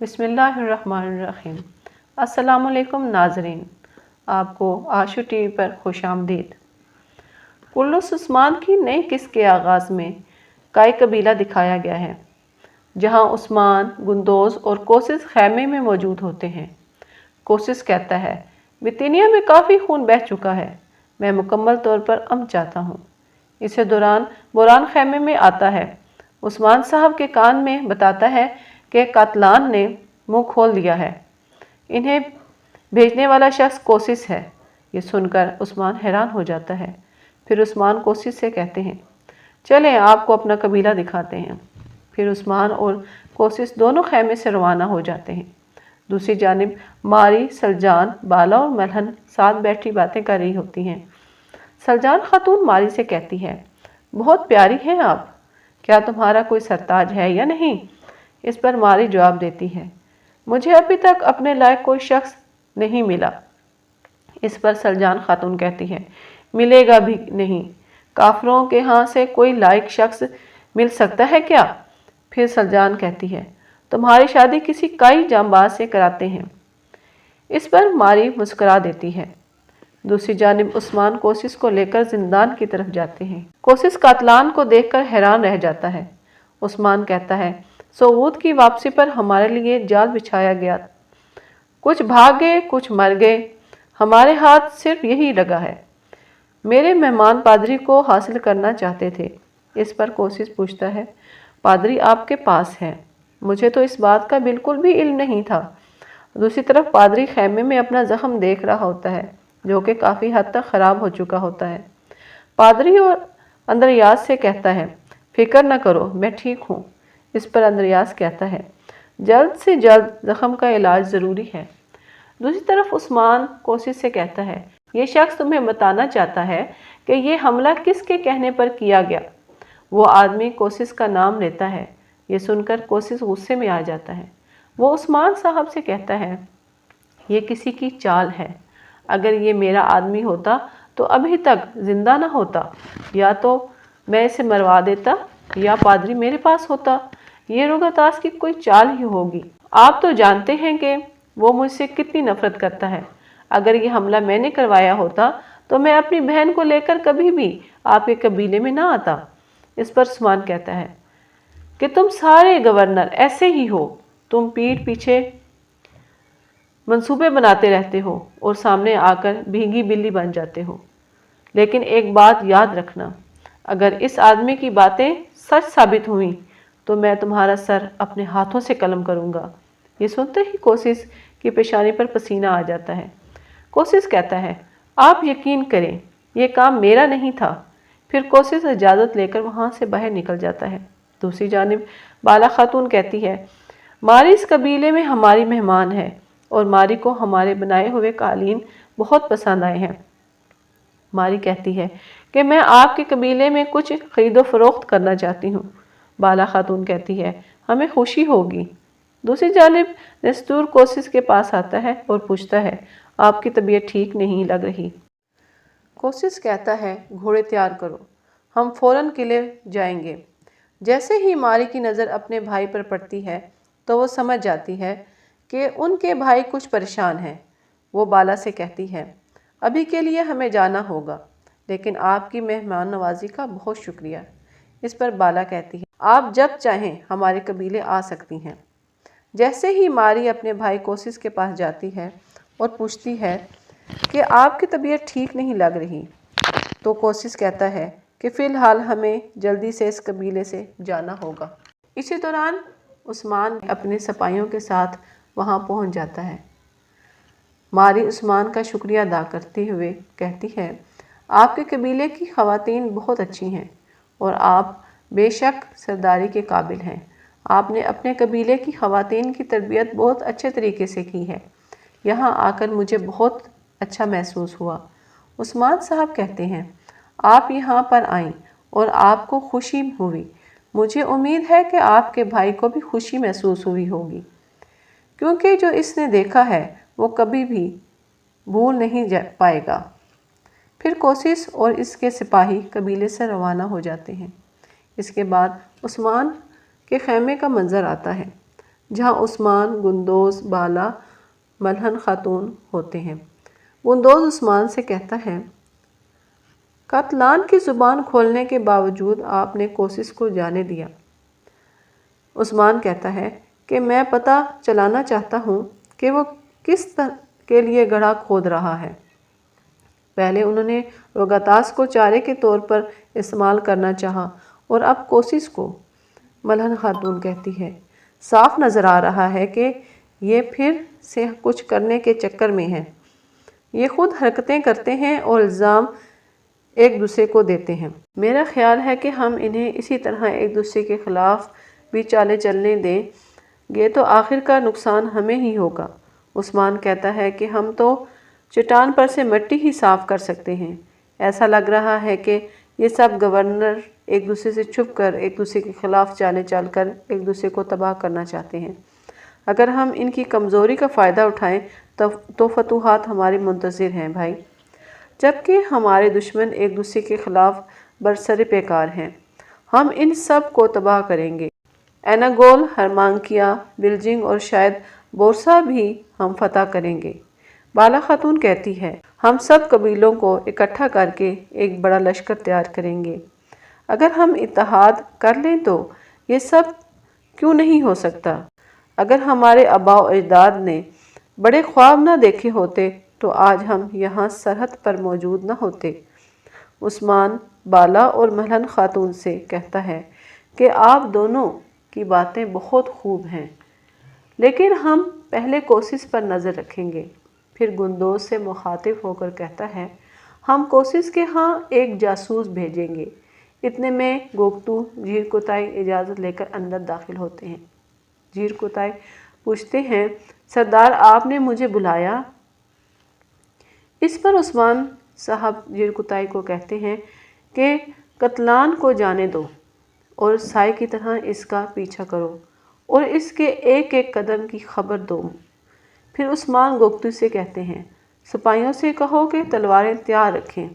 بسم اللہ الرحمن الرحیم۔ السلام علیکم ناظرین، آپ کو آشو ٹی وی پر خوش آمدید۔ کلس عثمان کی نئی قسط کے آغاز میں کائی قبیلہ دکھایا گیا ہے، جہاں عثمان، گندوز اور کوسس خیمے میں موجود ہوتے ہیں۔ کوسس کہتا ہے، بطینیہ میں کافی خون بہہ چکا ہے، میں مکمل طور پر امن چاہتا ہوں۔ اسی دوران بوران خیمے میں آتا ہے، عثمان صاحب کے کان میں بتاتا ہے کہ قاتلان نے منہ کھول دیا ہے، انہیں بھیجنے والا شخص کوسس ہے۔ یہ سن کر عثمان حیران ہو جاتا ہے۔ پھر عثمان کوسس سے کہتے ہیں، چلیں آپ کو اپنا قبیلہ دکھاتے ہیں۔ پھر عثمان اور کوسس دونوں خیمے سے روانہ ہو جاتے ہیں۔ دوسری جانب ماری، سلجان، بالا اور ملہن ساتھ بیٹھی باتیں کر رہی ہوتی ہیں۔ سلجان خاتون ماری سے کہتی ہے، بہت پیاری ہیں آپ، کیا تمہارا کوئی سرتاج ہے یا نہیں؟ اس پر ماری جواب دیتی ہے، مجھے ابھی تک اپنے لائق کوئی شخص نہیں ملا۔ اس پر سلجان خاتون کہتی ہے، ملے گا بھی نہیں، کافروں کے ہاں سے کوئی لائق شخص مل سکتا ہے کیا؟ پھر سلجان کہتی ہے، تمہاری شادی کسی کائی جانباز سے کراتے ہیں۔ اس پر ماری مسکرا دیتی ہے۔ دوسری جانب عثمان کوسس کو لے کر زندان کی طرف جاتے ہیں۔ کوسس قاتلان کو دیکھ کر حیران رہ جاتا ہے۔ عثمان کہتا ہے، سعود کی واپسی پر ہمارے لیے جال بچھایا گیا، کچھ بھاگ گئے، کچھ مر گئے، ہمارے ہاتھ صرف یہی لگا ہے۔ میرے مہمان پادری کو حاصل کرنا چاہتے تھے۔ اس پر کوسس پوچھتا ہے، پادری آپ کے پاس ہے؟ مجھے تو اس بات کا بالکل بھی علم نہیں تھا۔ دوسری طرف پادری خیمے میں اپنا زخم دیکھ رہا ہوتا ہے، جو کہ کافی حد تک خراب ہو چکا ہوتا ہے۔ پادری اور اندریاس سے کہتا ہے، فکر نہ کرو، میں ٹھیک ہوں۔ اس پر اندریاس کہتا ہے، جلد سے جلد زخم کا علاج ضروری ہے۔ دوسری طرف عثمان کوسس سے کہتا ہے، یہ شخص تمہیں بتانا چاہتا ہے کہ یہ حملہ کس کے کہنے پر کیا گیا۔ وہ آدمی کوسس کا نام لیتا ہے۔ یہ سن کر کوسس غصے میں آ جاتا ہے۔ وہ عثمان صاحب سے کہتا ہے، یہ کسی کی چال ہے، اگر یہ میرا آدمی ہوتا تو ابھی تک زندہ نہ ہوتا، یا تو میں اسے مروا دیتا یا پادری میرے پاس ہوتا۔ یہ روگتاس کی کوئی چال ہی ہوگی۔ آپ تو جانتے ہیں کہ وہ مجھ سے کتنی نفرت کرتا ہے۔ اگر یہ حملہ میں نے کروایا ہوتا تو میں اپنی بہن کو لے کر کبھی بھی آپ کے قبیلے میں نہ آتا۔ اس پر عثمان کہتا ہے کہ تم سارے گورنر ایسے ہی ہو، تم پیٹھ پیچھے منصوبے بناتے رہتے ہو اور سامنے آ کر بھینگی بلی بن جاتے ہو۔ لیکن ایک بات یاد رکھنا، اگر اس آدمی کی باتیں سچ ثابت ہوئیں تو میں تمہارا سر اپنے ہاتھوں سے قلم کروں گا۔ یہ سنتے ہی کوسس کی پیشانی پر پسینہ آ جاتا ہے۔ کوسس کہتا ہے، آپ یقین کریں، یہ کام میرا نہیں تھا۔ پھر کوسس اجازت لے کر وہاں سے باہر نکل جاتا ہے۔ دوسری جانب بالا خاتون کہتی ہے، ماری اس قبیلے میں ہماری مہمان ہے اور ماری کو ہمارے بنائے ہوئے قالین بہت پسند آئے ہیں۔ ماری کہتی ہے کہ میں آپ کے قبیلے میں کچھ خرید و فروخت کرنا چاہتی ہوں۔ بالا خاتون کہتی ہے، ہمیں خوشی ہوگی۔ دوسری جانب نستور کوسس کے پاس آتا ہے اور پوچھتا ہے، آپ کی طبیعت ٹھیک نہیں لگ رہی۔ کوسس کہتا ہے، گھوڑے تیار کرو، ہم فوراً قلعے جائیں گے۔ جیسے ہی ماری کی نظر اپنے بھائی پر پڑتی ہے تو وہ سمجھ جاتی ہے کہ ان کے بھائی کچھ پریشان ہیں۔ وہ بالا سے کہتی ہے، ابھی کے لیے ہمیں جانا ہوگا، لیکن آپ کی مہمان نوازی کا بہت شکریہ۔ اس پر بالا کہتی ہے، آپ جب چاہیں ہمارے قبیلے آ سکتی ہیں۔ جیسے ہی ماری اپنے بھائی کوسس کے پاس جاتی ہے اور پوچھتی ہے کہ آپ کی طبیعت ٹھیک نہیں لگ رہی، تو کوسس کہتا ہے کہ فی الحال ہمیں جلدی سے اس قبیلے سے جانا ہوگا۔ اسی دوران عثمان اپنے سپاہیوں کے ساتھ وہاں پہنچ جاتا ہے۔ ماری عثمان کا شکریہ ادا کرتے ہوئے کہتی ہے، آپ کے قبیلے کی خواتین بہت اچھی ہیں اور آپ بے شک سرداری کے قابل ہیں۔ آپ نے اپنے قبیلے کی خواتین کی تربیت بہت اچھے طریقے سے کی ہے۔ یہاں آ کر مجھے بہت اچھا محسوس ہوا۔ عثمان صاحب کہتے ہیں، آپ یہاں پر آئیں اور آپ کو خوشی ہوئی۔ مجھے امید ہے کہ آپ کے بھائی کو بھی خوشی محسوس ہوئی ہوگی، کیونکہ جو اس نے دیکھا ہے وہ کبھی بھی بھول نہیں پائے گا۔ پھر کوسس اور اس کے سپاہی قبیلے سے روانہ ہو جاتے ہیں۔ اس کے بعد عثمان کے خیمے کا منظر آتا ہے، جہاں عثمان، گندوز، بالا، ملہن خاتون ہوتے ہیں۔ گندوز عثمان سے کہتا ہے، قاتلان کی زبان کھولنے کے باوجود آپ نے کوسس کو جانے دیا۔ عثمان کہتا ہے کہ میں پتہ چلانا چاہتا ہوں کہ وہ کس کے لیے گڑھا کھود رہا ہے۔ پہلے انہوں نے روگاتاس کو چارے کے طور پر استعمال کرنا چاہا اور اب کوسس کو۔ ملہن خاتون کہتی ہے، صاف نظر آ رہا ہے کہ یہ پھر سے کچھ کرنے کے چکر میں ہیں۔ یہ خود حرکتیں کرتے ہیں اور الزام ایک دوسرے کو دیتے ہیں۔ میرا خیال ہے کہ ہم انہیں اسی طرح ایک دوسرے کے خلاف بھی چالیں چلنے دیں گے تو آخر کا نقصان ہمیں ہی ہوگا۔ عثمان کہتا ہے کہ ہم تو چٹان پر سے مٹی ہی صاف کر سکتے ہیں۔ ایسا لگ رہا ہے کہ یہ سب گورنر ایک دوسرے سے چھپ کر ایک دوسرے کے خلاف چالیں چل کر ایک دوسرے کو تباہ کرنا چاہتے ہیں۔ اگر ہم ان کی کمزوری کا فائدہ اٹھائیں تو فتوحات ہماری منتظر ہیں بھائی، جبکہ ہمارے دشمن ایک دوسرے کے خلاف برسر پیکار ہیں۔ ہم ان سب کو تباہ کریں گے۔ ایناگول، ہرمانکیا، بلجنگ اور شاید بورسا بھی ہم فتح کریں گے۔ بالا خاتون کہتی ہے، ہم سب قبیلوں کو اکٹھا کر کے ایک بڑا لشکر تیار کریں گے۔ اگر ہم اتحاد کر لیں تو یہ سب کیوں نہیں ہو سکتا؟ اگر ہمارے آباء و اجداد نے بڑے خواب نہ دیکھے ہوتے تو آج ہم یہاں سرحد پر موجود نہ ہوتے۔ عثمان بالا اور ملہن خاتون سے کہتا ہے کہ آپ دونوں کی باتیں بہت خوب ہیں، لیکن ہم پہلے کوسس پر نظر رکھیں گے۔ پھر گندوز سے مخاطب ہو کر کہتا ہے، ہم کوسس کے ہاں ایک جاسوس بھیجیں گے۔ اتنے میں گوگتو جھیر کوتائی اجازت لے کر اندر داخل ہوتے ہیں۔ جھیر کوتائی پوچھتے ہیں، سردار آپ نے مجھے بلایا؟ اس پر عثمان صاحب جھیر کوتائی کو کہتے ہیں کہ قاتلان کو جانے دو اور سائے کی طرح اس کا پیچھا کرو اور اس کے ایک ایک قدم کی خبر دو۔ پھر عثمان گوگتو سے کہتے ہیں، سپاہیوں سے کہو کہ تلواریں تیار رکھیں۔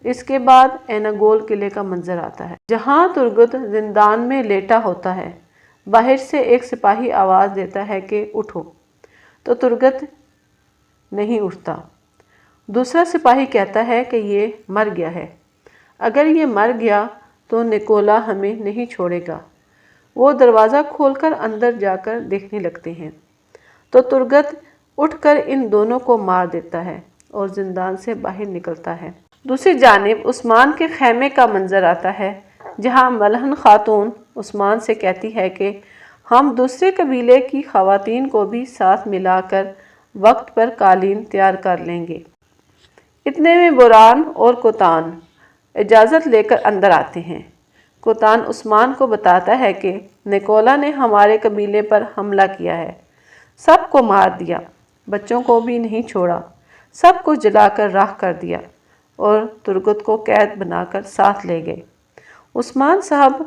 اس کے بعد ایناگول قلعے کا منظر آتا ہے، جہاں ترگت زندان میں لیٹا ہوتا ہے۔ باہر سے ایک سپاہی آواز دیتا ہے کہ اٹھو، تو ترگت نہیں اٹھتا۔ دوسرا سپاہی کہتا ہے کہ یہ مر گیا ہے۔ اگر یہ مر گیا تو نکولا ہمیں نہیں چھوڑے گا۔ وہ دروازہ کھول کر اندر جا کر دیکھنے لگتے ہیں تو ترگت اٹھ کر ان دونوں کو مار دیتا ہے اور زندان سے باہر نکلتا ہے۔ دوسری جانب عثمان کے خیمے کا منظر آتا ہے، جہاں ملہن خاتون عثمان سے کہتی ہے کہ ہم دوسرے قبیلے کی خواتین کو بھی ساتھ ملا کر وقت پر قالین تیار کر لیں گے۔ اتنے میں بوران اور کوتان اجازت لے کر اندر آتے ہیں۔ کوتان عثمان کو بتاتا ہے کہ نکولا نے ہمارے قبیلے پر حملہ کیا ہے، سب کو مار دیا، بچوں کو بھی نہیں چھوڑا، سب کو جلا کر راکھ کر دیا اور ترگت کو قید بنا کر ساتھ لے گئے۔ عثمان صاحب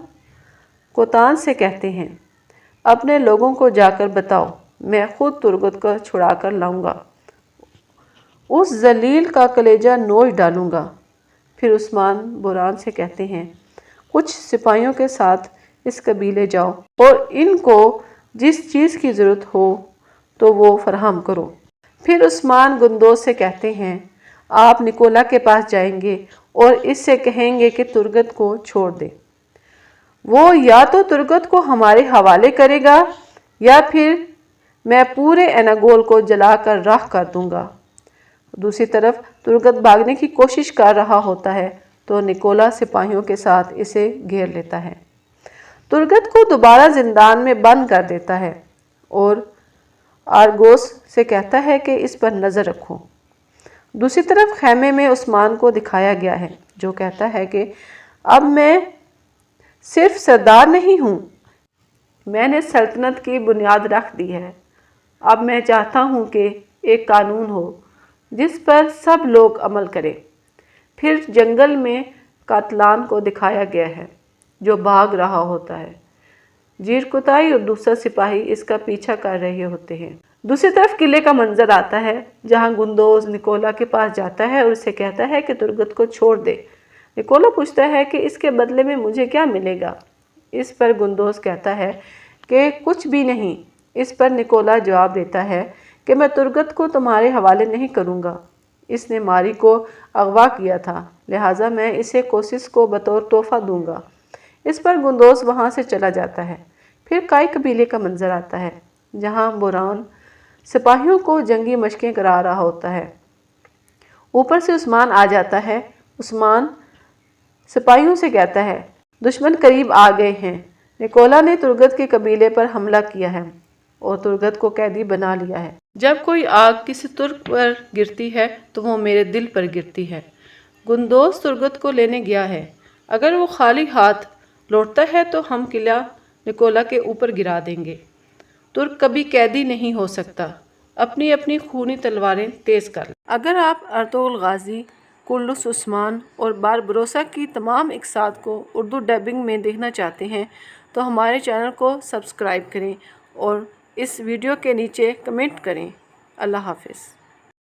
کوتان سے کہتے ہیں، اپنے لوگوں کو جا کر بتاؤ، میں خود ترگت کو چھڑا کر لاؤں گا، اس ذلیل کا کلیجہ نوچ ڈالوں گا۔ پھر عثمان بوران سے کہتے ہیں، کچھ سپاہیوں کے ساتھ اس قبیلے جاؤ اور ان کو جس چیز کی ضرورت ہو تو وہ فراہم کرو۔ پھر عثمان گندوز سے کہتے ہیں، آپ نکولا کے پاس جائیں گے اور اس سے کہیں گے کہ ترگت کو چھوڑ دے۔ وہ یا تو ترگت کو ہمارے حوالے کرے گا یا پھر میں پورے ایناگول کو جلا کر راکھ کر دوں گا۔ دوسری طرف ترگت بھاگنے کی کوشش کر رہا ہوتا ہے تو نکولا سپاہیوں کے ساتھ اسے گھیر لیتا ہے، ترگت کو دوبارہ زندان میں بند کر دیتا ہے اور آرگوس سے کہتا ہے کہ اس پر نظر رکھو۔ دوسری طرف خیمے میں عثمان کو دکھایا گیا ہے، جو کہتا ہے کہ اب میں صرف سردار نہیں ہوں، میں نے سلطنت کی بنیاد رکھ دی ہے۔ اب میں چاہتا ہوں کہ ایک قانون ہو جس پر سب لوگ عمل کریں۔ پھر جنگل میں قاتلان کو دکھایا گیا ہے، جو بھاگ رہا ہوتا ہے۔ جھیر کوتائی اور دوسرا سپاہی اس کا پیچھا کر رہے ہوتے ہیں۔ دوسری طرف قلعے کا منظر آتا ہے، جہاں گندوز نکولا کے پاس جاتا ہے اور اسے کہتا ہے کہ ترگت کو چھوڑ دے۔ نکولا پوچھتا ہے کہ اس کے بدلے میں مجھے کیا ملے گا؟ اس پر گندوز کہتا ہے کہ کچھ بھی نہیں۔ اس پر نکولا جواب دیتا ہے کہ میں ترگت کو تمہارے حوالے نہیں کروں گا۔ اس نے ماری کو اغوا کیا تھا، لہٰذا میں اسے کوسس کو بطور تحفہ دوں گا۔ اس پر گندوز وہاں سے چلا جاتا ہے۔ پھر کائی قبیلے کا منظر آتا ہے جہاں بوران سپاہیوں کو جنگی مشقیں کرا رہا ہوتا ہے۔ اوپر سے عثمان آ جاتا ہے۔ عثمان سپاہیوں سے کہتا ہے دشمن قریب آ گئے ہیں۔ نکولا نے ترگت کے قبیلے پر حملہ کیا ہے اور ترگت کو قیدی بنا لیا ہے۔ جب کوئی آگ کسی ترک پر گرتی ہے تو وہ میرے دل پر گرتی ہے۔ گندوز ترگت کو لینے گیا ہے۔ اگر وہ خالی ہاتھ لوٹتا ہے تو ہم قلعہ نکولا کے اوپر گرا دیں گے۔ ترک کبھی قیدی نہیں ہو سکتا۔ اپنی اپنی خونی تلواریں تیز کر لیں۔ اگر آپ ارطغرل غازی، قلص عثمان اور باربروسا کی تمام اقساط کو اردو ڈبنگ میں دیکھنا چاہتے ہیں تو ہمارے چینل کو سبسکرائب کریں اور اس ویڈیو کے نیچے کمنٹ کریں۔ اللہ حافظ۔